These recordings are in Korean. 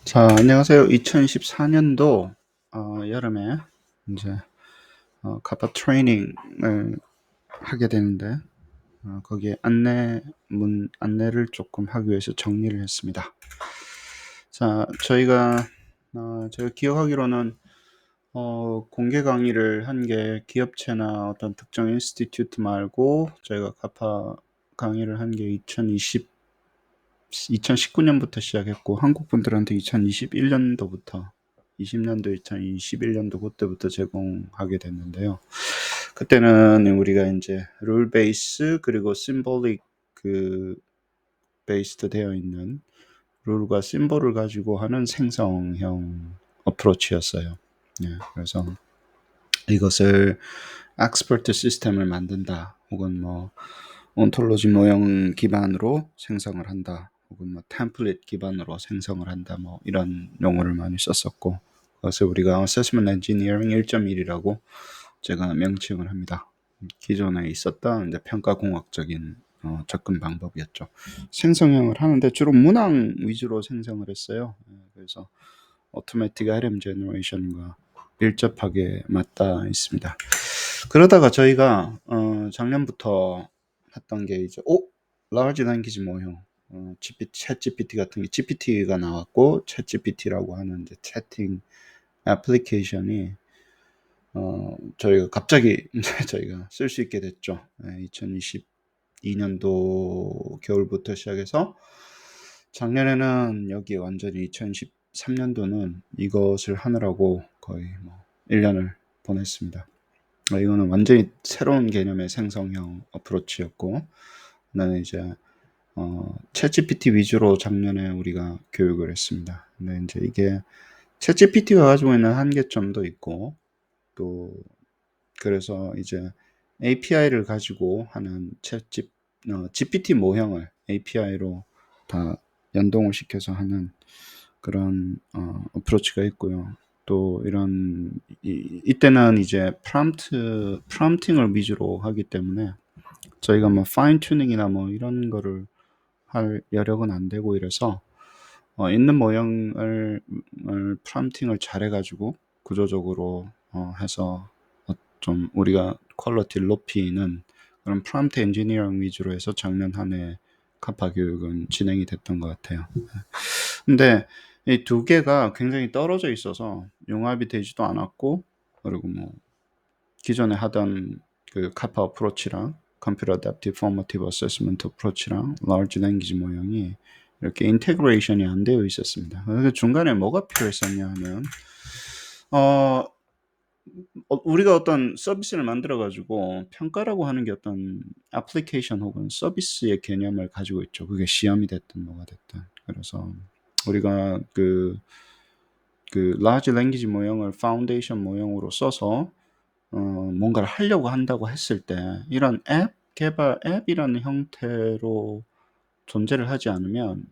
자, 안녕하세요. 2014년도 여름에 이제 카파 트레이닝을 하게 되는데 거기에 안내를 조금 하기 위해서 정리를 했습니다. 자, 제가 기억하기로는 공개 강의를 한 게 기업체나 어떤 특정 인스티튜트 말고 저희가 카파 강의를 한 게 2019년부터 시작했고 한국 분들한테 2021년도부터 20년도 2021년도 그때부터 제공하게 됐는데요. 그때는 우리가 이제 룰 베이스 그리고 심볼릭 베이스드 되어 있는 룰과 심볼을 가지고 하는 생성형 어프로치였어요. 예, 그래서 이것을 엑스퍼트 시스템을 만든다 혹은 뭐 온톨로지 모형 기반으로 생성을 한다 혹은 뭐 템플릿 기반으로 생성을 한다 뭐 이런 용어를 많이 썼었고 그것을 우리가 어세스먼트 엔지니어링 1.1이라고 제가 명칭을 합니다. 기존에 있었던 이제 평가공학적인 접근 방법이었죠. 생성형을 하는데 주로 문항 위주로 생성을 했어요. 그래서 오토매틱 아이템 제너레이션과 밀접하게 맞닿아 있습니다. 그러다가 저희가 작년부터 했던 게 이제 라지 랭귀지 모형 챗 GPT 같은 게 GPT가 나왔고 챗 GPT라고 하는 이제 채팅 애플리케이션이 저희가 갑자기 저희가 쓸 수 있게 됐죠. 2022년도 겨울부터 시작해서 작년에는 여기 완전히 2023년도는 이것을 하느라고 거의 뭐 1년을 보냈습니다. 이거는 완전히 새로운 개념의 생성형 어프로치였고, 나는 이제 챗GPT 위주로 작년에 우리가 교육을 했습니다. 근데 이제 이게 챗GPT가 가지고 있는 한계점도 있고, 또 그래서 이제 API를 가지고 하는 GPT 모형을 API로 다 연동을 시켜서 하는 그런 어프로치가 있고요. 또 이때는 이제 프롬프팅을 위주로 하기 때문에 저희가 뭐 파인 튜닝이나 뭐 이런 거를 할 여력은 안 되고 이래서 있는 모형을 프롬프팅을 잘해가지고 구조적으로 해서 좀 우리가 퀄리티를 높이는 그런 프롬프트 엔지니어링 위주로 해서 작년 한 해 카파 교육은 진행이 됐던 것 같아요. 근데 이 두 개가 굉장히 떨어져 있어서 융합이 되지도 않았고 그리고 뭐 기존에 하던 그 카파 어프로치랑 컴퓨터 어댑티브 포머티브 어세스먼트 어프로치랑 라지 랭귀지 모형이 이렇게 인테그레이션이 안 되어 있었습니다. 그래서 중간에 뭐가 필요했었냐 하면 우리가 어떤 서비스를 만들어 가지고 평가라고 하는 게 어떤 애플리케이션 혹은 서비스의 개념을 가지고 있죠. 그게 시험이 됐든 뭐가 됐든. 그래서 우리가 라지 랭귀지 모형을 파운데이션 모형으로 써서 뭔가를 하려고 한다고 했을 때 이런 앱이라는 형태로 존재를 하지 않으면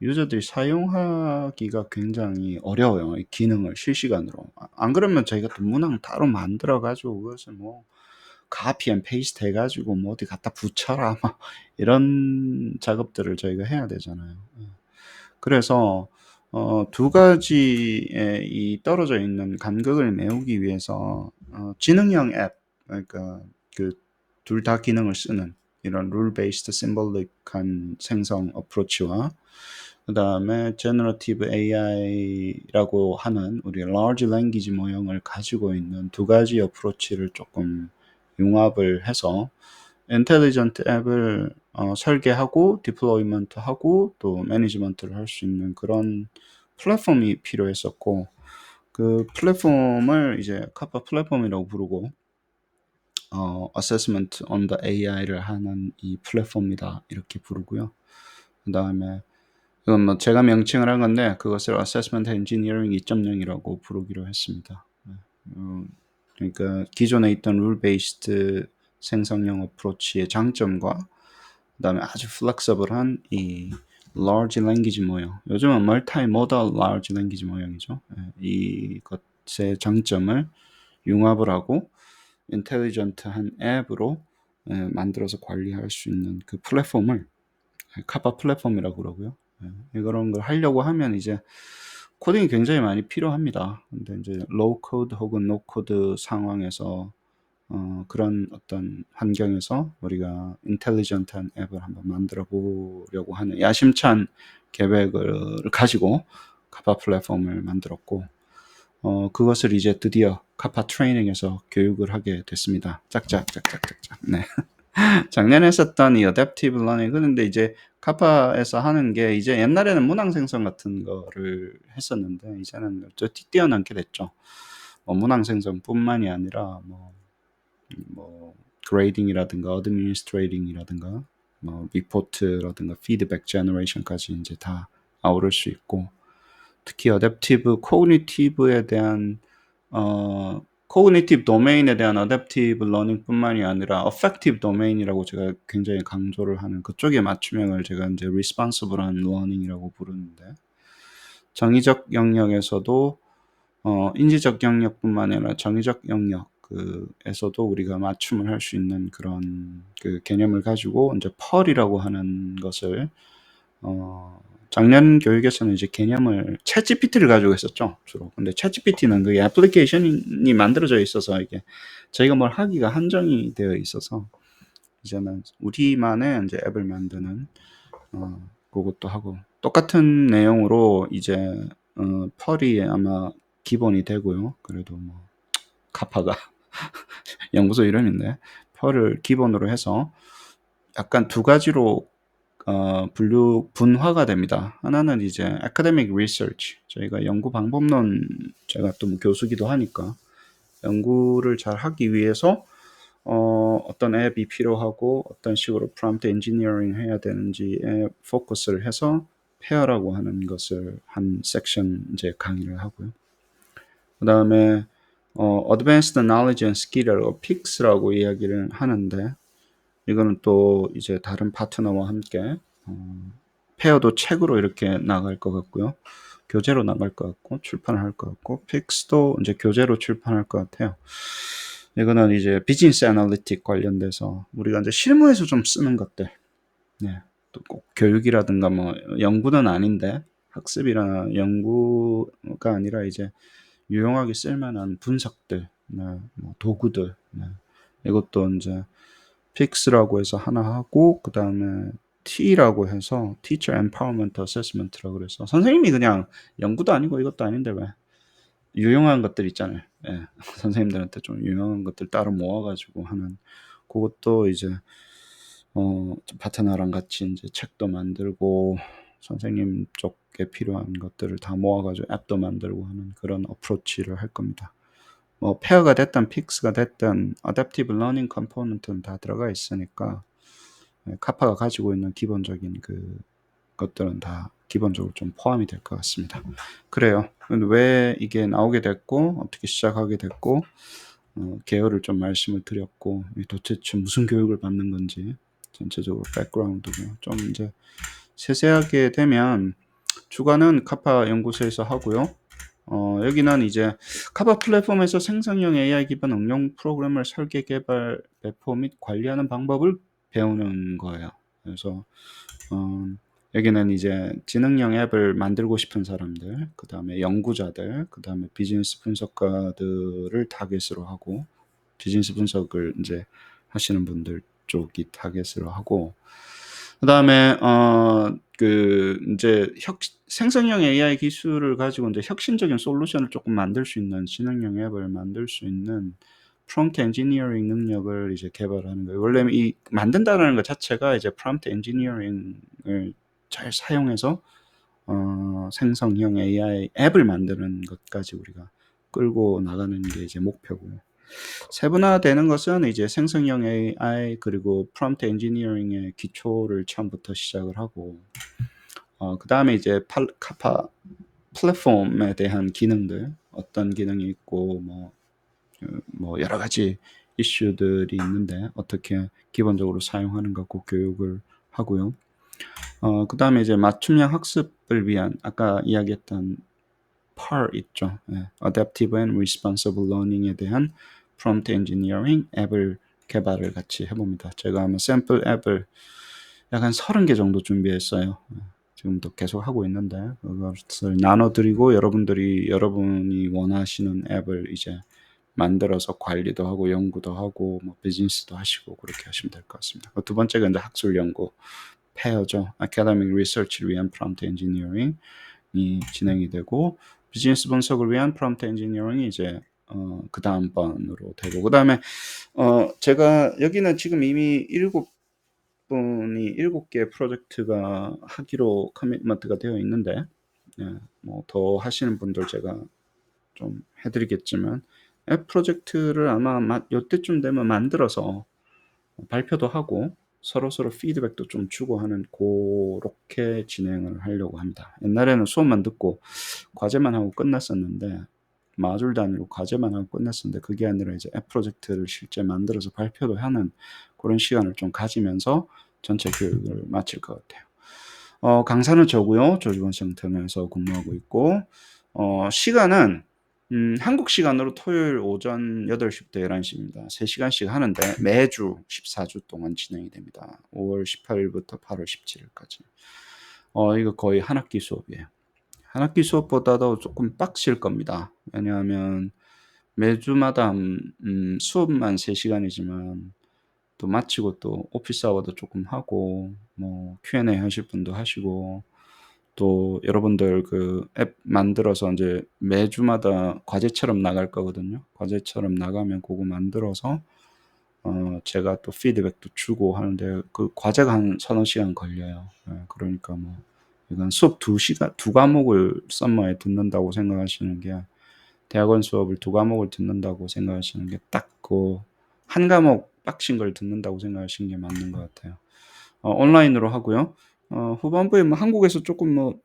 유저들이 사용하기가 굉장히 어려워요. 이 기능을 실시간으로. 안 그러면 저희가 또 문항 따로 만들어 가지고 그것을 뭐 카피 앤 페이스트 해 가지고 뭐 어디 갖다 붙여라 막 이런 작업들을 저희가 해야 되잖아요. 그래서 두 가지의 이 떨어져 있는 간극을 메우기 위해서 지능형 앱, 그러니까 그 둘 다 기능을 쓰는 이런 룰 베이스드 심볼릭한 생성 어프로치와 그 다음에 제너러티브 AI라고 하는 우리 large language 모형을 가지고 있는 두 가지 어프로치를 조금 융합을 해서 인텔리전트 앱을 설계하고 디플로이먼트하고 또 매니지먼트를 할 수 있는 그런 플랫폼이 필요했었고 그 플랫폼을 이제 카파 플랫폼이라고 부르고 Assessment on the AI를 하는 이 플랫폼이다 이렇게 부르고요. 그 다음에 이건 뭐 제가 명칭을 한 건데 그것을 Assessment Engineering 2.0이라고 부르기로 했습니다. 그러니까 기존에 있던 룰 베이스드 생성형 어프로치의 장점과 그다음에 아주 플렉서블한 이 large language 모형, 요즘은 multimodal large language 모형이죠. 이것의 장점을 융합을 하고 인텔리전트한 앱으로 만들어서 관리할 수 있는 그 플랫폼을 카파 플랫폼이라고 그러고요. 이런 걸 하려고 하면 이제 코딩이 굉장히 많이 필요합니다. 근데 이제 로우 코드 혹은 노 코드 상황에서 그런 어떤 환경에서 우리가 인텔리전트한 앱을 한번 만들어 보려고 하는 야심찬 계획을 가지고 카파 플랫폼을 만들었고, 그것을 이제 드디어 카파 트레이닝에서 교육을 하게 됐습니다. 짝짝짝짝짝짝. 네. 작년에 했었던 이 어댑티브 러닝, 그런데 이제 카파에서 하는 게 이제 옛날에는 문항 생성 같은 거를 했었는데 이제는 저 뛰어넘게 됐죠. 문항 생성뿐만이 아니라 뭐 그레이딩이라든가 어드미니스트레이팅이라든가 뭐 리포트라든가 피드백 제너레이션까지 이제 다 아우를 수 있고, 특히 어댑티브 코그니티브에 대한 코그니티브 도메인에 대한 어댑티브 러닝뿐만이 아니라 어펙티브 도메인이라고 제가 굉장히 강조를 하는 그쪽의 맞춤형을 제가 이제 리스폰시블한 러닝이라고 부르는데, 정의적 영역에서도 인지적 영역뿐만 아니라 정의적 영역 에서도 우리가 맞춤을 할 수 있는 그런 그 개념을 가지고 이제 펄이라고 하는 것을 작년 교육에서는 이제 개념을 챗GPT를 가지고 있었죠, 주로. 근데 챗GPT는 그 애플리케이션이 만들어져 있어서 이게 저희가 뭘 하기가 한정이 되어 있어서 이제는 우리만의 이제 앱을 만드는 그것도 하고, 똑같은 내용으로 이제 펄이 아마 기본이 되고요. 그래도 뭐 카파가 연구소 이름인데 펄을 기본으로 해서 약간 두 가지로 분화가 됩니다. 하나는 이제 academic research, 저희가 연구 방법론, 제가 또 교수기도 하니까 연구를 잘 하기 위해서 어떤 앱이 필요하고 어떤 식으로 프롬프트 엔지니어링 해야 되는지에 포커스를 해서 페어라고 하는 것을 한 섹션 이제 강의를 하고요. 그 다음에 Advanced Knowledge and Skill이라고 PICS라고 이야기를 하는데, 이거는 또 이제 다른 파트너와 함께 페어도 책으로 이렇게 나갈 것 같고요. 교재로 나갈 것 같고 출판을 할 것 같고, 픽스도 이제 교재로 출판할 것 같아요. 이거는 이제 비즈니스 애널리틱 관련돼서 우리가 이제 실무에서 좀 쓰는 것들, 네, 또 꼭 교육이라든가 뭐 연구는 아닌데 학습이나 연구가 아니라 이제 유용하게 쓸만한 분석들, 네, 뭐 도구들, 네, 이것도 이제 픽스라고 해서 하나 하고, 그 다음에 T라고 해서 Teacher Empowerment Assessment라고 그래서 선생님이 그냥 연구도 아니고 이것도 아닌데 왜 유용한 것들 있잖아요. 예, 선생님들한테 좀 유용한 것들 따로 모아가지고 하는 그것도 이제 파트너랑 같이 이제 책도 만들고 선생님 쪽에 필요한 것들을 다 모아가지고 앱도 만들고 하는 그런 어프로치를 할 겁니다. 뭐 페어가 됐든 픽스가 됐든 어댑티브 러닝 컴포넌트는 다 들어가 있으니까 카파가 가지고 있는 기본적인 그 것들은 다 기본적으로 좀 포함이 될 것 같습니다. 그래요. 왜 이게 나오게 됐고 어떻게 시작하게 됐고 개요를 좀 말씀을 드렸고, 도대체 무슨 교육을 받는 건지 전체적으로 백그라운드고요. 좀 이제 세세하게 되면 주관은 카파 연구소에서 하고요. 여기는 이제 카파 플랫폼에서 생성형 AI 기반 응용 프로그램을 설계, 개발, 배포 및 관리하는 방법을 배우는 거예요. 그래서 여기는 이제 지능형 앱을 만들고 싶은 사람들, 그 다음에 연구자들, 그 다음에 비즈니스 분석가들을 타겟으로 하고, 비즈니스 분석을 이제 하시는 분들 쪽이 타겟으로 하고, 그 다음에 이제 생성형 AI 기술을 가지고 이제 혁신적인 솔루션을 조금 만들 수 있는, 지능형 앱을 만들 수 있는 프롬프트 엔지니어링 능력을 이제 개발하는 거예요. 원래 이 만든다는 것 자체가 이제 프롬프트 엔지니어링을 잘 사용해서 생성형 AI 앱을 만드는 것까지 우리가 끌고 나가는 게 이제 목표고요. 세분화되는 것은 이제 생성형 AI 그리고 프롬프트 엔지니어링의 기초를 처음부터 시작을 하고, 그 다음에 이제 카파 플랫폼에 대한 기능들, 어떤 기능이 있고 뭐 여러 가지 이슈들이 있는데 어떻게 기본적으로 사용하는 것 교육을 하고요. 그 다음에 이제 맞춤형 학습을 위한 아까 이야기했던 PAR 있죠. 예, Adaptive and Responsible Learning에 대한 Prompt Engineering 앱을 개발을 같이 해봅니다. 제가 아마 샘플 앱을 약 한 30개 정도 준비했어요. 지금도 계속 하고 있는데 그것을 나눠드리고 여러분이 원하시는 앱을 이제 만들어서 관리도 하고 연구도 하고 뭐 비즈니스도 하시고 그렇게 하시면 될 것 같습니다. 두 번째가 이제 학술 연구 페어죠. Academic Research를 위한 프롬프트 엔지니어링이 진행이 되고 비즈니스 분석을 위한 프롬프트 엔지니어링이 이제 그 다음 번으로 되고 그 다음에 제가 여기는 지금 이미 7개 프로젝트가 하기로 커미트먼트가 되어 있는데 뭐 더 하시는 분들 제가 좀 해드리겠지만 앱 프로젝트를 아마 이때쯤 되면 만들어서 발표도 하고 서로 피드백도 좀 주고 하는 그렇게 진행을 하려고 합니다. 옛날에는 수업만 듣고 과제만 하고 끝났었는데 마줄 단위로 과제만 하고 끝났었는데 그게 아니라 이제 앱 프로젝트를 실제 만들어서 발표도 하는 그런 시간을 좀 가지면서 전체 교육을 마칠 것 같아요. 강사는 저고요. 조지 워싱턴에서 근무하고 있고 시간은 한국 시간으로 토요일 오전 8시부터 11시입니다. 3시간씩 하는데 매주 14주 동안 진행이 됩니다. 5월 18일부터 8월 17일까지. 이거 거의 한 학기 수업이에요. 한 학기 수업보다도 조금 빡실 겁니다. 왜냐하면 매주마다 수업만 3시간이지만 또 마치고 또 오피스 아워도 조금 하고 뭐 Q&A 하실 분도 하시고 또 여러분들 그 앱 만들어서 이제 매주마다 과제처럼 나갈 거거든요. 과제처럼 나가면 그거 만들어서 제가 또 피드백도 주고 하는데 그 과제가 한 서너 시간 걸려요. 그러니까 뭐 이건 수업 2과목을 썸머에 듣는다고 생각하시는 게 대학원 수업을 2과목을 듣는다고 생각하시는 게 딱 그 한 과목 빡신 걸 듣는다고 생각하시는 게 맞는 것 같아요. 온라인으로 하고요. 후반부에 뭐 한국에서 조금 뭐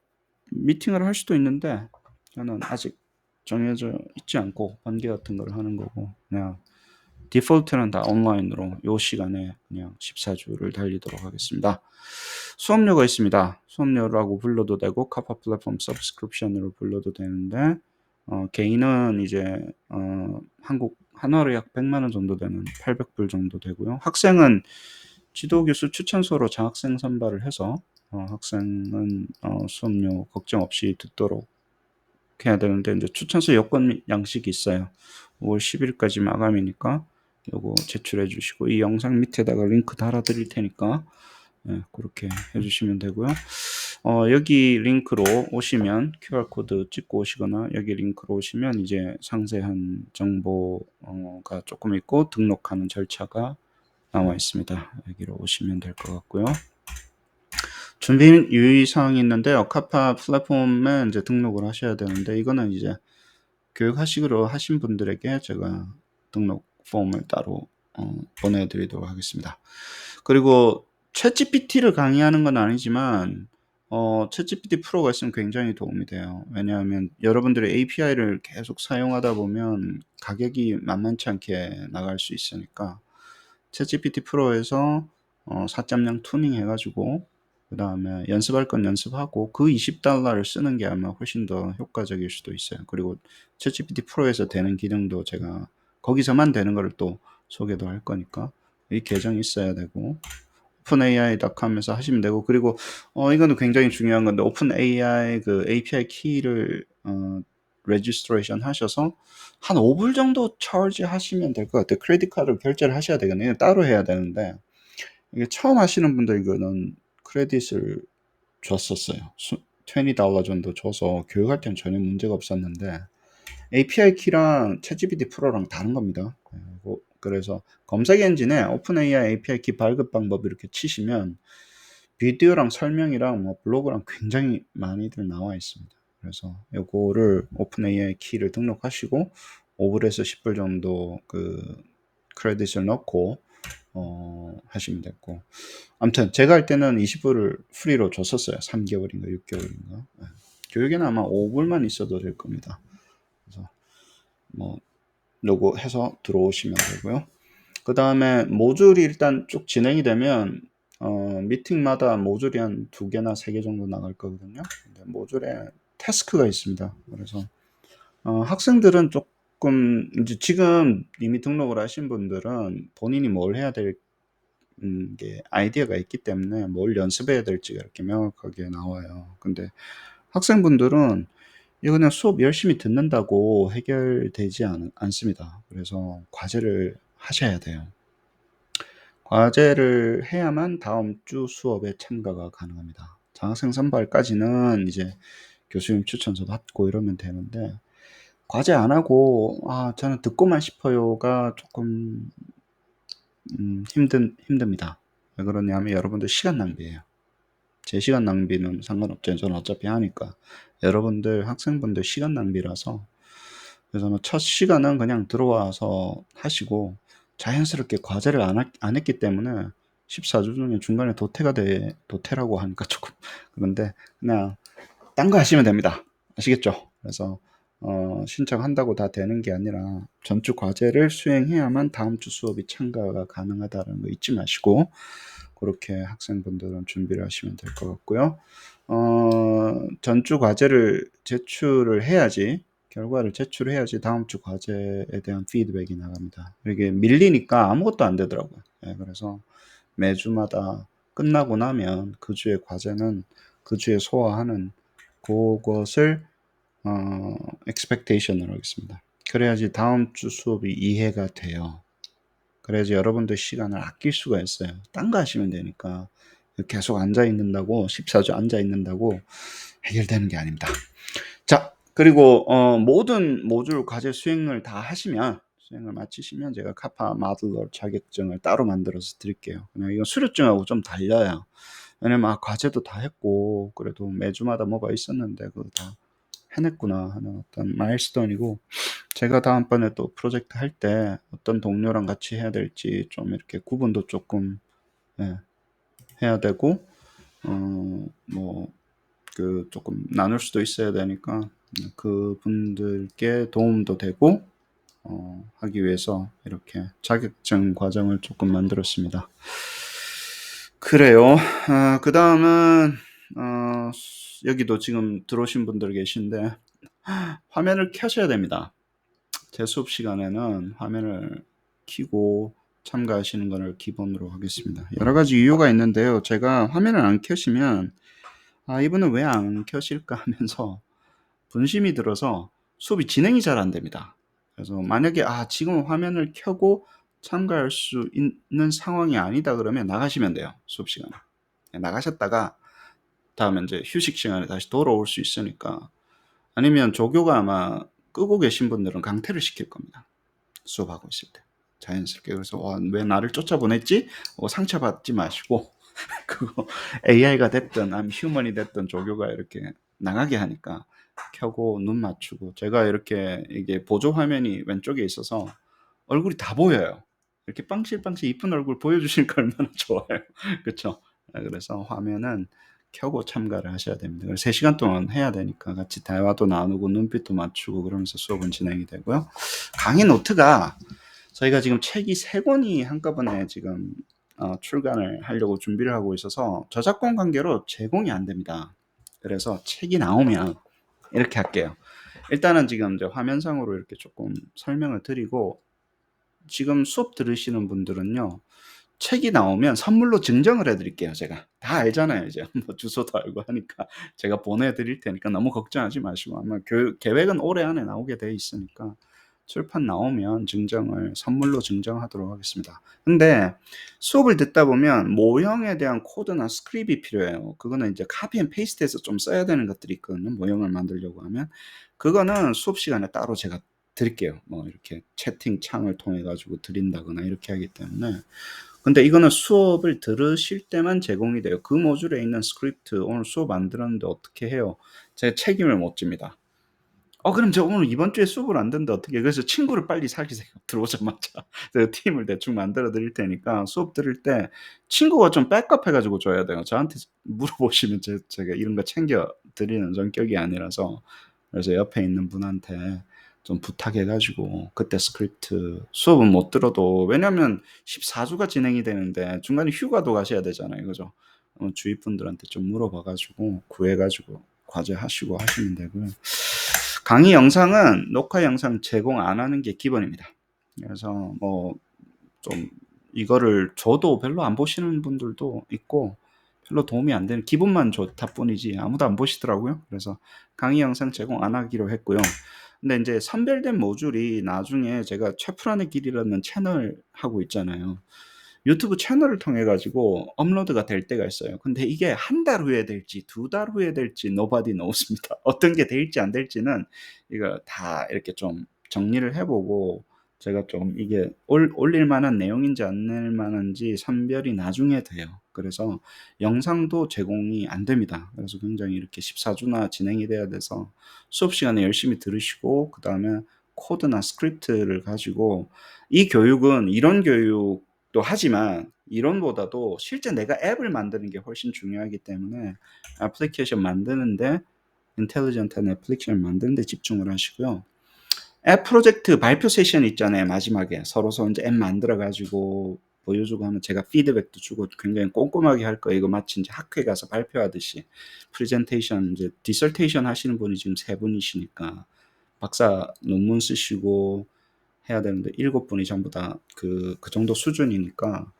미팅을 할 수도 있는데 저는 아직 정해져 있지 않고 번개 같은 걸 하는 거고 그냥 디폴트는 다 온라인으로 요 시간에 그냥 14주를 달리도록 하겠습니다. 수업료가 있습니다. 수업료라고 불러도 되고 카파 플랫폼 서브스크립션으로 불러도 되는데 개인은 이제 한국 한화로 약 100만 원 정도 되는 800불 정도 되고요. 학생은 지도교수 추천서로 장학생 선발을 해서 학생은 수업료 걱정 없이 듣도록 해야 되는데 이제 추천서 여건 양식이 있어요. 5월 10일까지 마감이니까 요거 제출해 주시고 이 영상 밑에다가 링크 달아 드릴 테니까 그렇게 해주시면 되고요. 여기 링크로 오시면 QR코드 찍고 오시거나 여기 링크로 오시면 이제 상세한 정보가 조금 있고 등록하는 절차가 나와 있습니다. 여기로 오시면 될 것 같고요. 준비 유의사항이 있는데요. 카파 플랫폼에 이제 등록을 하셔야 되는데 이거는 이제 교육하시기로 하신 분들에게 제가 등록 폼을 따로 보내드리도록 하겠습니다. 그리고 챗GPT를 강의하는 건 아니지만 챗GPT 프로가 있으면 굉장히 도움이 돼요. 왜냐하면 여러분들이 API를 계속 사용하다 보면 가격이 만만치 않게 나갈 수 있으니까 챗GPT 프로에서 4.0 투닝 해가지고 그 다음에 연습할 건 연습하고 그 $20를 쓰는 게 아마 훨씬 더 효과적일 수도 있어요. 그리고 챗GPT 프로에서 되는 기능도 제가 거기서만 되는 거를 또 소개도 할 거니까 이 계정이 있어야 되고 openai.com에서 하시면 되고 그리고 이거는 굉장히 중요한 건데 openai 그 API 키를 레지스트레이션 하셔서 한 5불 정도 차지 하시면 될 것 같아요. 크레딧 카드로 결제를 하셔야 되겠네요. 따로 해야 되는데 이게 처음 하시는 분들 이거는 크레딧을 줬었어요. $20 정도 줘서 교육할 때는 전혀 문제가 없었는데 API 키랑 챗GPT 프로랑 다른 겁니다. 그래서 검색 엔진에 오픈AI API 키 발급 방법 이렇게 치시면 비디오랑 설명이랑 뭐 블로그랑 굉장히 많이들 나와 있습니다. 그래서 요거를 오픈AI 키를 등록하시고 5불에서 10불 정도 그 크레딧을 넣고 하시면 됐고 아무튼 제가 할 때는 20불을 프리로 줬었어요. 3개월인가 6개월인가. 교육에는 아마 5불만 있어도 될 겁니다. 그래서 뭐 요거 해서 들어오시면 되고요. 그 다음에 모듈이 일단 쭉 진행이 되면 미팅마다 모듈이 한 2개나 3개 정도 나갈 거거든요. 근데 모듈에 태스크가 있습니다. 그래서 학생들은 조금 이제 지금 이미 등록을 하신 분들은 본인이 뭘 해야 게 아이디어가 있기 때문에 뭘 연습해야 될지가 이렇게 명확하게 나와요. 근데 학생분들은 이거 그냥 수업 열심히 듣는다고 해결되지 않습니다. 그래서 과제를 하셔야 돼요. 과제를 해야만 다음 주 수업에 참가가 가능합니다. 장학생 선발까지는 이제 교수님 추천서 받고 이러면 되는데, 과제 안 하고 저는 듣고만 싶어요가 조금 힘듭니다. 왜 그러냐면 여러분들 시간 낭비예요. 제 시간 낭비는 상관없죠. 저는 어차피 하니까. 여러분들 학생분들 시간 낭비라서, 그래서 첫 시간은 그냥 들어와서 하시고, 자연스럽게 과제를 안 했기 때문에 14주 중에 중간에 도태라고 하니까 조금 그런데, 그냥 딴 거 하시면 됩니다. 아시겠죠? 그래서 신청한다고 다 되는 게 아니라 전주 과제를 수행해야만 다음 주 수업이 참가가 가능하다는 거 잊지 마시고, 그렇게 학생분들은 준비를 하시면 될 것 같고요. 전주 과제를 제출을 해야지, 결과를 제출해야지 다음 주 과제에 대한 피드백이 나갑니다. 이게 밀리니까 아무것도 안 되더라고요. 그래서 매주마다 끝나고 나면 그 주의 과제는 그 주에 소화하는 그것을 expectation으로 하겠습니다. 그래야지 다음 주 수업이 이해가 돼요. 그래야지 여러분들 시간을 아낄 수가 있어요. 딴 거 하시면 되니까. 계속 앉아 있는다고 14주 앉아 있는다고 해결되는 게 아닙니다. 자, 그리고 모든 모듈 과제 수행을 다 하시면, 수행을 마치시면 제가 카파 마들러 자격증을 따로 만들어서 드릴게요. 그냥 이건 수료증하고 좀 달라요. 왜냐면 과제도 다 했고 그래도 매주마다 뭐가 있었는데 그거 다 해냈구나 하는 어떤 마일스톤이고, 제가 다음번에 또 프로젝트 할 때 어떤 동료랑 같이 해야 될지 좀 이렇게 구분도 조금 해야 되고, 뭐 그 조금 나눌 수도 있어야 되니까 그분들께 도움도 되고 하기 위해서 이렇게 자격증 과정을 조금 만들었습니다. 그래요. 그 다음은 여기도 지금 들어오신 분들 계신데, 화면을 켜셔야 됩니다. 제 수업 시간에는 화면을 켜고 참가하시는 것을 기본으로 하겠습니다. 여러 가지 이유가 있는데요. 제가 화면을 안 켜시면 이분은 왜 안 켜실까 하면서 분심이 들어서 수업이 진행이 잘 안 됩니다. 그래서 만약에 지금 화면을 켜고 참가할 수 있는 상황이 아니다 그러면 나가시면 돼요. 수업 시간에. 나가셨다가 다음에 이제 휴식 시간에 다시 돌아올 수 있으니까. 아니면 조교가 아마 끄고 계신 분들은 강퇴를 시킬 겁니다. 수업하고 있을 때. 자연스럽게. 그래서 왜 나를 쫓아보냈지? 상처받지 마시고 그거 AI가 됐든 아니면 휴먼이 됐든 조교가 이렇게 나가게 하니까 켜고 눈 맞추고, 제가 이렇게 이게 보조 화면이 왼쪽에 있어서 얼굴이 다 보여요. 이렇게 빵실빵실 이쁜 얼굴 보여주시니까 얼마나 좋아요. 그렇죠? 그래서 화면은 켜고 참가를 하셔야 됩니다. 3시간 동안 해야 되니까 같이 대화도 나누고 눈빛도 맞추고 그러면서 수업은 진행이 되고요. 강의 노트가 저희가 지금 책이 3권이 한꺼번에 지금 출간을 하려고 준비를 하고 있어서 저작권 관계로 제공이 안 됩니다. 그래서 책이 나오면 이렇게 할게요. 일단은 지금 이제 화면상으로 이렇게 조금 설명을 드리고, 지금 수업 들으시는 분들은요, 책이 나오면 선물로 증정을 해드릴게요. 제가 다 알잖아요. 이제 뭐 주소도 알고 하니까 제가 보내드릴 테니까 너무 걱정하지 마시고, 아마 계획은 올해 안에 나오게 돼 있으니까 출판 나오면 선물로 증정하도록 하겠습니다. 근데 수업을 듣다 보면 모형에 대한 코드나 스크립이 필요해요. 그거는 이제 카피 앤 페이스트해서 좀 써야 되는 것들이 있거든요. 모형을 만들려고 하면 그거는 수업 시간에 따로 제가 드릴게요. 뭐 이렇게 채팅창을 통해 가지고 드린다거나 이렇게 하기 때문에. 근데 이거는 수업을 들으실 때만 제공이 돼요. 그 모듈에 있는 스크립트 오늘 수업 안 들었는데 어떻게 해요? 제가 책임을 못 집니다. 그럼 저 오늘 이번 주에 수업을 안 듣는데 어떻게 해? 그래서 친구를 빨리 사귀세요. 들어오자마자. 제가 팀을 대충 만들어 드릴 테니까 수업 들을 때 친구가 좀 백업 해가지고 줘야 돼요. 저한테 물어보시면 제가 이런 거 챙겨 드리는 성격이 아니라서, 그래서 옆에 있는 분한테 좀 부탁해가지고 그때 스크립트 수업은 못 들어도, 왜냐면 14주가 진행이 되는데 중간에 휴가도 가셔야 되잖아요. 그죠? 주위 분들한테 좀 물어봐가지고 구해가지고 과제하시고 하시면 되고요. 강의 영상은 녹화 영상 제공 안 하는 게 기본입니다. 그래서 뭐 좀 이거를 저도 별로 안 보시는 분들도 있고 별로 도움이 안 되는 기분만 좋다 뿐이지 아무도 안 보시더라고요. 그래서 강의 영상 제공 안 하기로 했고요. 근데 이제 선별된 모듈이 나중에 제가 최프란의 길이라는 채널 하고 있잖아요. 유튜브 채널을 통해 가지고 업로드가 될 때가 있어요. 근데 이게 한 달 후에 될지 두 달 후에 될지 nobody knows입니다. 어떤 게 될지 안 될지는 이거 다 이렇게 좀 정리를 해 보고 제가 좀 이게 올릴 만한 내용인지 안 낼 만한지 선별이 나중에 돼요. 그래서 영상도 제공이 안 됩니다. 그래서 굉장히 이렇게 14주나 진행이 돼야 돼서 수업 시간에 열심히 들으시고 그다음에 코드나 스크립트를 가지고 이 교육은 이론 교육도 하지만 이론보다도 실제 내가 앱을 만드는 게 훨씬 중요하기 때문에 애플리케이션 만드는데 인텔리전트한 애플리케이션 만드는 데 집중을 하시고요. 앱 프로젝트 발표 세션 있잖아요. 마지막에 서로서 이제 앱 만들어 가지고 보여주고 하면 제가 피드백도 주고 굉장히 꼼꼼하게 할 거예요. 이거 마치 이제 학회 가서 발표하듯이 프레젠테이션 이제 디설테이션 하시는 분이 지금 3분이시니까 박사 논문 쓰시고 해야 되는데 7분이 전부 다 그 정도 수준이니까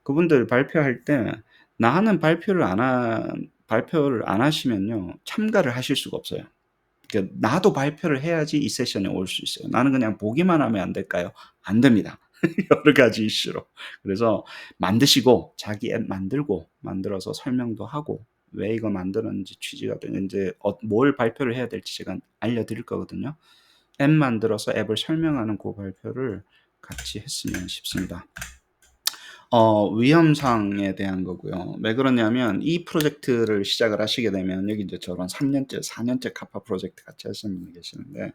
그분들 발표할 때 나는 발표를 안 하시면요. 참가를 하실 수가 없어요. 그러니까 나도 발표를 해야지 이 세션에 올 수 있어요. 나는 그냥 보기만 하면 안 될까요? 안 됩니다. 여러 가지 이슈로. 그래서 만드시고 자기 앱 만들어서 설명도 하고 왜 이거 만드는지 취지가 되는지 뭘 발표를 해야 될지 제가 알려드릴 거거든요. 앱 만들어서 앱을 설명하는 그 발표를 같이 했으면 싶습니다. 위험상에 대한 거고요. 왜 그러냐면 이 프로젝트를 시작을 하시게 되면 여기 이제 저런 3년째, 4년째 카파 프로젝트 같이 하시는 분이 계시는데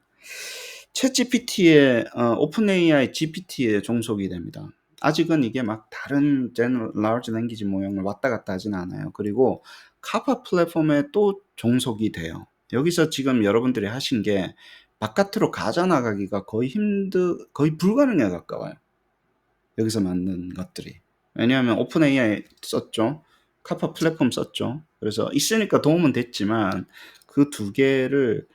챗GPT에 오픈 AI GPT에 종속이 됩니다. 아직은 이게 막 다른 large language 모형을 왔다 갔다 하진 않아요. 그리고 카파 플랫폼에 또 종속이 돼요. 여기서 지금 여러분들이 하신 게 바깥으로 가져 나가기가 거의 불가능에 가까워요. 여기서 만든 것들이. 왜냐하면 오픈 AI 썼죠. 카파 플랫폼 썼죠. 그래서 있으니까 도움은 됐지만 그 두 개를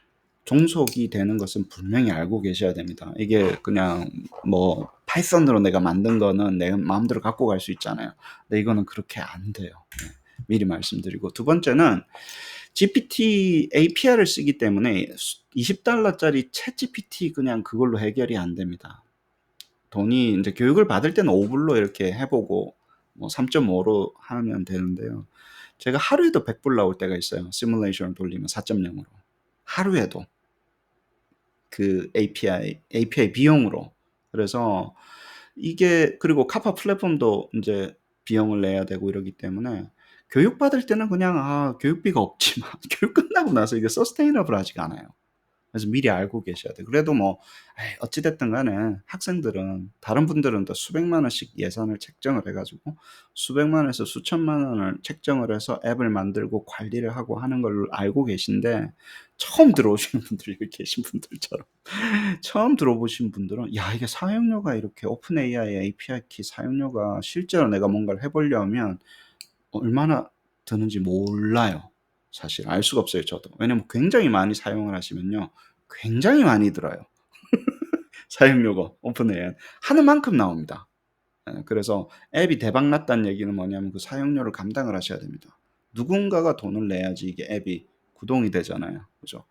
종속이 되는 것은 분명히 알고 계셔야 됩니다. 이게 그냥 뭐 파이썬으로 내가 만든 거는 내 마음대로 갖고 갈 수 있잖아요. 근데 이거는 그렇게 안 돼요. 네, 미리 말씀드리고 두 번째는 GPT API를 쓰기 때문에 $20짜리 챗 GPT 그냥 그걸로 해결이 안 됩니다. 돈이 이제 교육을 받을 때는 5불로 이렇게 해보고 뭐 3.5로 하면 되는데요. 제가 하루에도 100불 나올 때가 있어요. 시뮬레이션을 돌리면 4.0으로. 하루에도. 그 API 비용으로. 그래서 이게 그리고 카파 플랫폼도 이제 비용을 내야 되고 이러기 때문에 교육 받을 때는 그냥 교육비가 없지만 교육 끝나고 나서 이게 서스테이너블하지가 않아요. 그래서 미리 알고 계셔야 돼요. 그래도 뭐 어찌 됐든 간에 학생들은 다른 분들은 또 수백만 원씩 예산을 책정을 해 가지고 수백만 원에서 수천만 원을 책정을 해서 앱을 만들고 관리를 하고 하는 걸 알고 계신데 처음 들어오시는 분들 여기 계신 분들처럼 처음 들어보신 분들은 야 이게 사용료가 이렇게 오픈 AI API 키 사용료가 실제로 내가 뭔가를 해 보려면 얼마나 드는지 몰라요. 사실 알 수가 없어요, 저도. 왜냐면 굉장히 많이 사용을 하시면요. 굉장히 많이 들어요. 사용료가 오픈 AI 하는 만큼 나옵니다. 예, 그래서 앱이 대박 났다는 얘기는 뭐냐면 그 사용료를 감당을 하셔야 됩니다. 누군가가 돈을 내야지 이게 앱이 구동이 되잖아요. 그죠?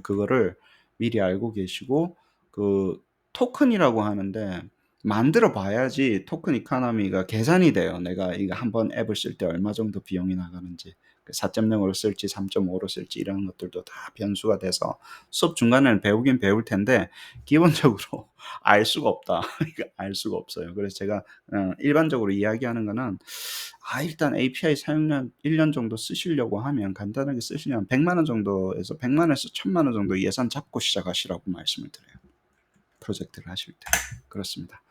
그거를 미리 알고 계시고 그 토큰이라고 하는데 만들어 봐야지 토큰 이코노미가 계산이 돼요. 내가 이거 한번 앱을 쓸 때 얼마 정도 비용이 나가는지. 4.0으로 쓸지 3.5로 쓸지 이런 것들도 다 변수가 돼서 수업 중간에는 배우긴 배울 텐데 기본적으로 알 수가 없다. 이거 알 수가 없어요. 그래서 제가 일반적으로 이야기하는 거는 일단 API 사용량 1년 정도 쓰시려고 하면 간단하게 쓰시면 100만 원 정도에서 100만 원에서 1000만 원 정도 예산 잡고 시작하시라고 말씀을 드려요. 프로젝트를 하실 때. 그렇습니다.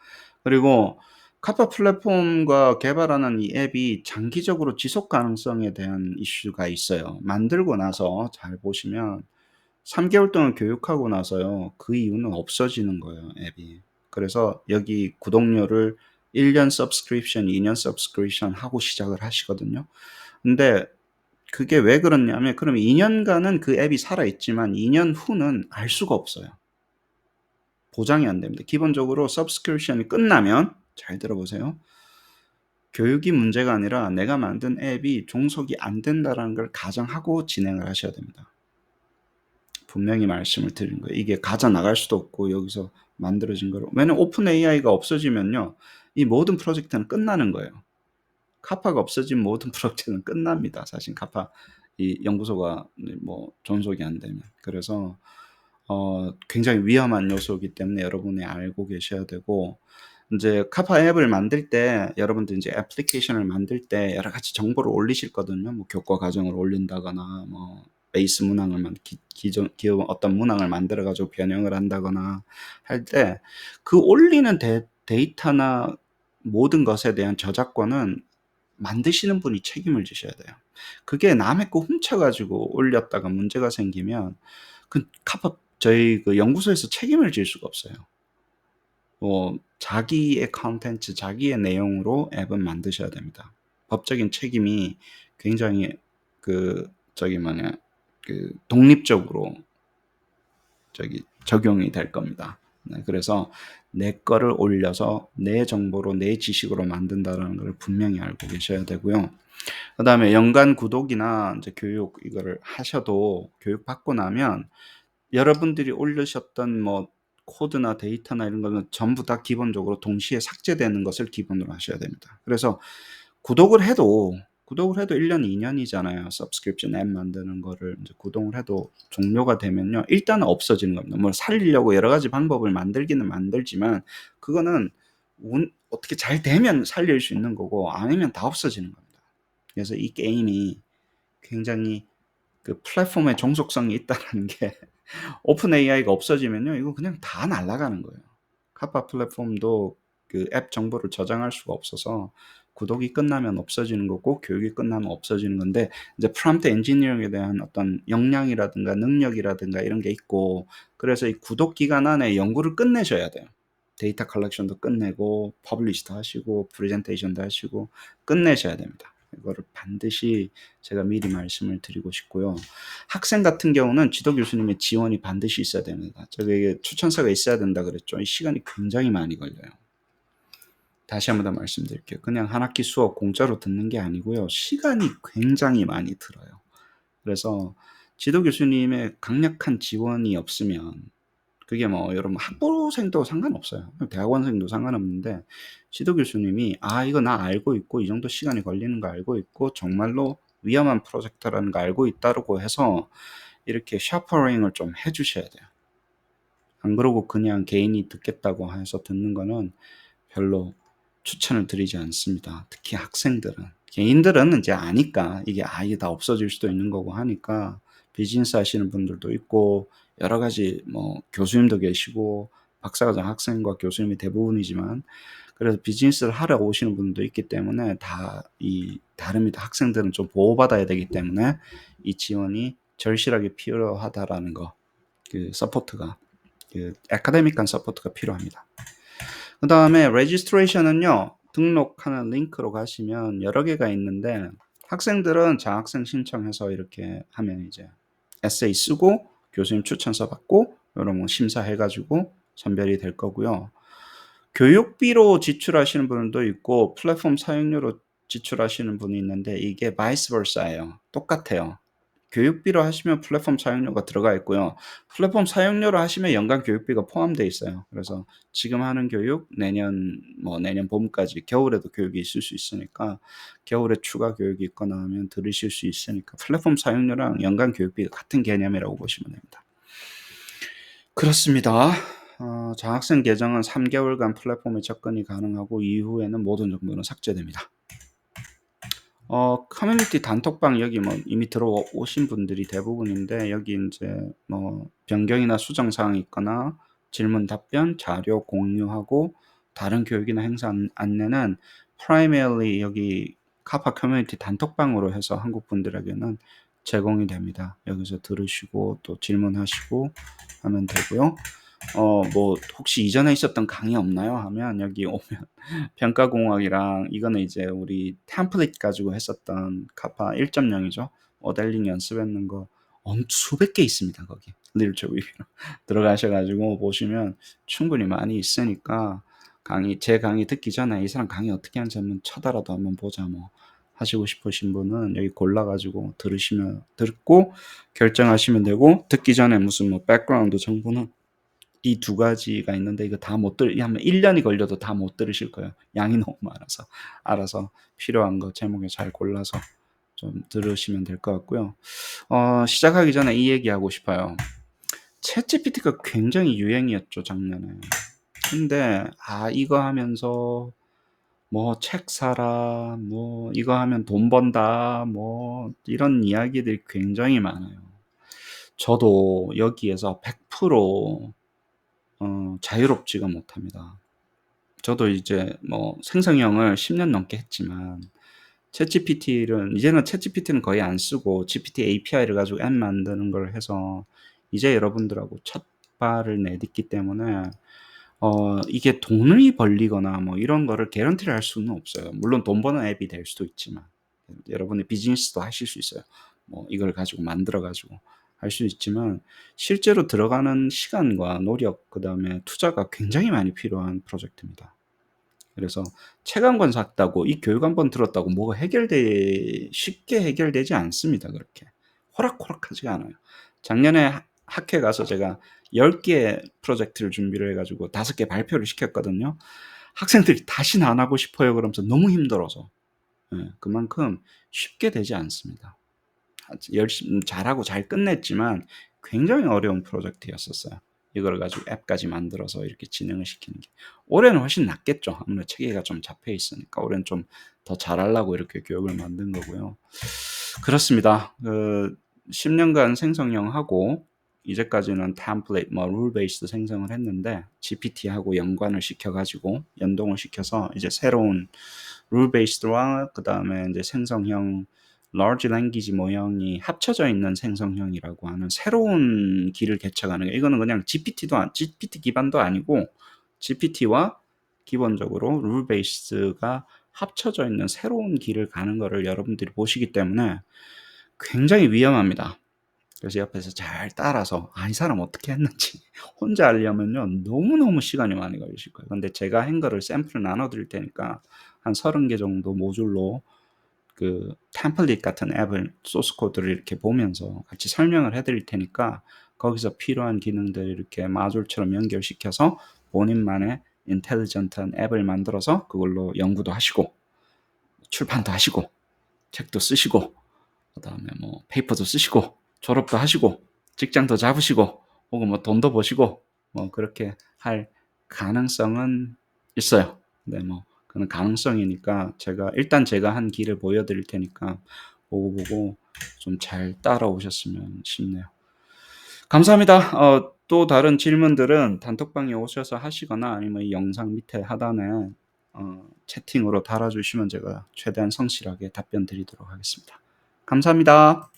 그리고 카파 플랫폼과 개발하는 이 앱이 장기적으로 지속 가능성에 대한 이슈가 있어요. 만들고 나서 잘 보시면 3개월 동안 교육하고 나서요. 그 이후는 없어지는 거예요, 앱이. 그래서 여기 구독료를 1년 서브스크립션, 2년 서브스크립션 하고 시작을 하시거든요. 근데 그게 왜 그렇냐면 그럼 2년간은 그 앱이 살아있지만 2년 후는 알 수가 없어요. 보장이 안 됩니다. 기본적으로 서브스크립션이 끝나면 잘 들어보세요. 교육이 문제가 아니라 내가 만든 앱이 종속이 안 된다라는 걸 가정하고 진행을 하셔야 됩니다. 분명히 말씀을 드린 거예요. 이게 가져 나갈 수도 없고 여기서 만들어진 거로. 왜냐면 오픈 AI가 없어지면요, 이 모든 프로젝트는 끝나는 거예요. 카파가 없어진 모든 프로젝트는 끝납니다. 사실 카파 이 연구소가 뭐 존속이 안 되면. 그래서 굉장히 위험한 요소이기 때문에 여러분이 알고 계셔야 되고, 이제 카파 앱을 만들 때 여러분들 이제 애플리케이션을 만들 때 여러 가지 정보를 올리실 거든요. 뭐 교과 과정을 올린다거나 뭐 베이스 문항을 기존 어떤 문항을 만들어 가지고 변형을 한다거나 할 때 그 올리는 데이터나 모든 것에 대한 저작권은 만드시는 분이 책임을 지셔야 돼요. 그게 남의 거 훔쳐 가지고 올렸다가 문제가 생기면 그 카파 저희 그 연구소에서 책임을 질 수가 없어요. 뭐 자기의 컨텐츠, 자기의 내용으로 앱은 만드셔야 됩니다. 법적인 책임이 굉장히 독립적으로 적용이 될 겁니다. 네, 그래서 내 거를 올려서 내 정보로 내 지식으로 만든다라는 걸 분명히 알고 계셔야 되고요. 그다음에 연간 구독이나 이제 교육 이거를 하셔도 교육 받고 나면 여러분들이 올리셨던 뭐 코드나 데이터나 이런 거는 전부 다 기본적으로 동시에 삭제되는 것을 기본으로 하셔야 됩니다. 그래서 구독을 해도 1년, 2년이잖아요. 서브스크립션 앱 만드는 거를 이제 구독을 해도 종료가 되면요, 일단은 없어지는 겁니다. 뭘 살리려고 여러 가지 방법을 만들기는 만들지만 그거는 어떻게 잘 되면 살릴 수 있는 거고 아니면 다 없어지는 겁니다. 그래서 이 게임이 굉장히 그 플랫폼의 종속성이 있다는 게 오픈 AI가 없어지면요, 이거 그냥 다 날아가는 거예요. 카파 플랫폼도 그 앱 정보를 저장할 수가 없어서 구독이 끝나면 없어지는 거고 교육이 끝나면 없어지는 건데, 이제 프롬프트 엔지니어링에 대한 어떤 역량이라든가 능력이라든가 이런 게 있고, 그래서 이 구독 기간 안에 연구를 끝내셔야 돼요. 데이터 컬렉션도 끝내고 퍼블리시도 하시고 프레젠테이션도 하시고 끝내셔야 됩니다. 이거를 반드시 제가 미리 말씀을 드리고 싶고요. 학생 같은 경우는 지도 교수님의 지원이 반드시 있어야 됩니다. 저기 추천서가 있어야 된다 그랬죠. 이 시간이 굉장히 많이 걸려요. 다시 한 번 더 말씀드릴게요. 그냥 한 학기 수업 공짜로 듣는 게 아니고요, 시간이 굉장히 많이 들어요. 그래서 지도 교수님의 강력한 지원이 없으면, 그게 뭐 여러분 학부생도 상관없어요. 대학원생도 상관없는데 지도 교수님이 이거 나 알고 있고 이 정도 시간이 걸리는 거 알고 있고 정말로 위험한 프로젝트라는 거 알고 있다고 해서 이렇게 샤퍼링을 좀 해주셔야 돼요. 안 그러고 그냥 개인이 듣겠다고 해서 듣는 거는 별로 추천을 드리지 않습니다. 특히 학생들은. 개인들은 이제 아니까 이게 이게 다 없어질 수도 있는 거고 하니까 비즈니스 하시는 분들도 있고 여러 가지 뭐 교수님도 계시고 박사과정 학생과 교수님이 대부분이지만, 그래서 비즈니스를 하러 오시는 분도 있기 때문에 다릅니다. 학생들은 좀 보호받아야 되기 때문에 이 지원이 절실하게 필요하다라는 거, 그 서포트가, 그 아카데믹한 서포트가 필요합니다. 그 다음에 레지스트레이션은요, 등록하는 링크로 가시면 여러 개가 있는데, 학생들은 장학생 신청해서 이렇게 하면 이제 에세이 쓰고 교수님 추천서 받고 이런 거 심사해가지고 선별이 될 거고요. 교육비로 지출하시는 분도 있고 플랫폼 사용료로 지출하시는 분이 있는데 이게 바이스 버사예요. 똑같아요. 교육비로 하시면 플랫폼 사용료가 들어가 있고요. 플랫폼 사용료로 하시면 연간 교육비가 포함되어 있어요. 그래서 지금 하는 교육 내년 봄까지, 겨울에도 교육이 있을 수 있으니까 겨울에 추가 교육이 있거나 하면 들으실 수 있으니까 플랫폼 사용료랑 연간 교육비가 같은 개념이라고 보시면 됩니다. 그렇습니다. 장학생 계정은 3개월간 플랫폼에 접근이 가능하고 이후에는 모든 정보는 삭제됩니다. 커뮤니티 단톡방 여기 뭐 이미 들어오신 분들이 대부분인데, 여기 이제 뭐 변경이나 수정 사항이 있거나 질문 답변, 자료 공유하고 다른 교육이나 행사 안내는 primarily 여기 카파 커뮤니티 단톡방으로 해서 한국 분들에게는 제공이 됩니다. 여기서 들으시고 또 질문하시고 하면 되고요. 뭐 혹시 이전에 있었던 강의 없나요? 하면 여기 오면 평가공학이랑 이거는 이제 우리 템플릿 가지고 했었던 카파 1.0이죠. 모델링 연습했는 거 수백 개 있습니다. 거기 리터처리 리뷰로 들어가셔가지고 보시면 충분히 많이 있으니까 제 강의 듣기 전에 이 사람 강의 어떻게 하는지 한번 쳐다라도 한번 보자 뭐 하시고 싶으신 분은 여기 골라가지고 듣고 결정하시면 되고, 듣기 전에 무슨 뭐 백그라운드 정보는 이 두 가지가 있는데 이거 다 못 하면 1년이 걸려도 다 못 들으실 거예요. 양이 너무 많아서. 알아서 필요한 거 제목에 잘 골라서 좀 들으시면 될 것 같고요. 시작하기 전에 이 얘기하고 싶어요. 챗GPT가 굉장히 유행이었죠, 작년에. 근데 이거 하면서 뭐 책 사라, 뭐 이거 하면 돈 번다, 뭐 이런 이야기들이 굉장히 많아요. 저도 여기에서 100% 자유롭지가 못합니다. 저도 이제 뭐 생성형을 10년 넘게 했지만 이제는 챗GPT는 거의 안 쓰고 GPT API를 가지고 앱 만드는 걸 해서 이제 여러분들하고 첫 발을 내딛기 때문에 이게 돈을 벌리거나 뭐 이런 거를 개런티를 할 수는 없어요. 물론 돈 버는 앱이 될 수도 있지만 여러분의 비즈니스도 하실 수 있어요. 뭐 이걸 가지고 만들어 가지고 할 수 있지만 실제로 들어가는 시간과 노력, 그다음에 투자가 굉장히 많이 필요한 프로젝트입니다. 그래서 책 한 권 샀다고, 이 교육 한 번 들었다고 뭐가 쉽게 해결되지 않습니다. 그렇게 호락호락하지가 않아요. 작년에 학회 가서 제가 10개 프로젝트를 준비를 해가지고 5개 발표를 시켰거든요. 학생들이 다시는 안 하고 싶어요 그러면서 너무 힘들어서. 그만큼 쉽게 되지 않습니다. 열심히 잘하고 잘 끝냈지만 굉장히 어려운 프로젝트였었어요. 이걸 가지고 앱까지 만들어서 이렇게 진행을 시키는 게. 올해는 훨씬 낫겠죠. 아무래도 체계가 좀 잡혀 있으니까 올해는 좀 더 잘하려고 이렇게 교육을 만든 거고요. 그렇습니다. 10년간 생성형하고 이제까지는 템플릿, 룰 베이스드 생성을 했는데 GPT하고 연동을 시켜서 이제 새로운 룰 베이스드와 그다음에 이제 생성형 large language 모형이 합쳐져 있는 생성형이라고 하는 새로운 길을 개척하는 거예요. 이거는 그냥 GPT 기반도 아니고 GPT와 기본적으로 룰 베이스가 합쳐져 있는 새로운 길을 가는 거를 여러분들이 보시기 때문에 굉장히 위험합니다. 그래서 옆에서 잘 따라서 이 사람 어떻게 했는지 혼자 알려면요 너무너무 시간이 많이 걸리실 거예요. 근데 제가 한 거를 샘플을 나눠 드릴 테니까 한 30개 정도 모듈로 그 템플릿 같은 앱을 소스 코드를 이렇게 보면서 같이 설명을 해 드릴 테니까 거기서 필요한 기능들을 이렇게 마졸처럼 연결시켜서 본인만의 인텔리전트한 앱을 만들어서 그걸로 연구도 하시고 출판도 하시고 책도 쓰시고 그다음에 뭐 페이퍼도 쓰시고 졸업도 하시고 직장도 잡으시고 혹은 뭐 돈도 버시고 뭐 그렇게 할 가능성은 있어요. 네, 뭐 그런 가능성이니까 제가 한 길을 보여드릴 테니까 보고 좀 잘 따라오셨으면 싶네요. 감사합니다. 또 다른 질문들은 단톡방에 오셔서 하시거나 아니면 이 영상 밑에 하단에 채팅으로 달아주시면 제가 최대한 성실하게 답변 드리도록 하겠습니다. 감사합니다.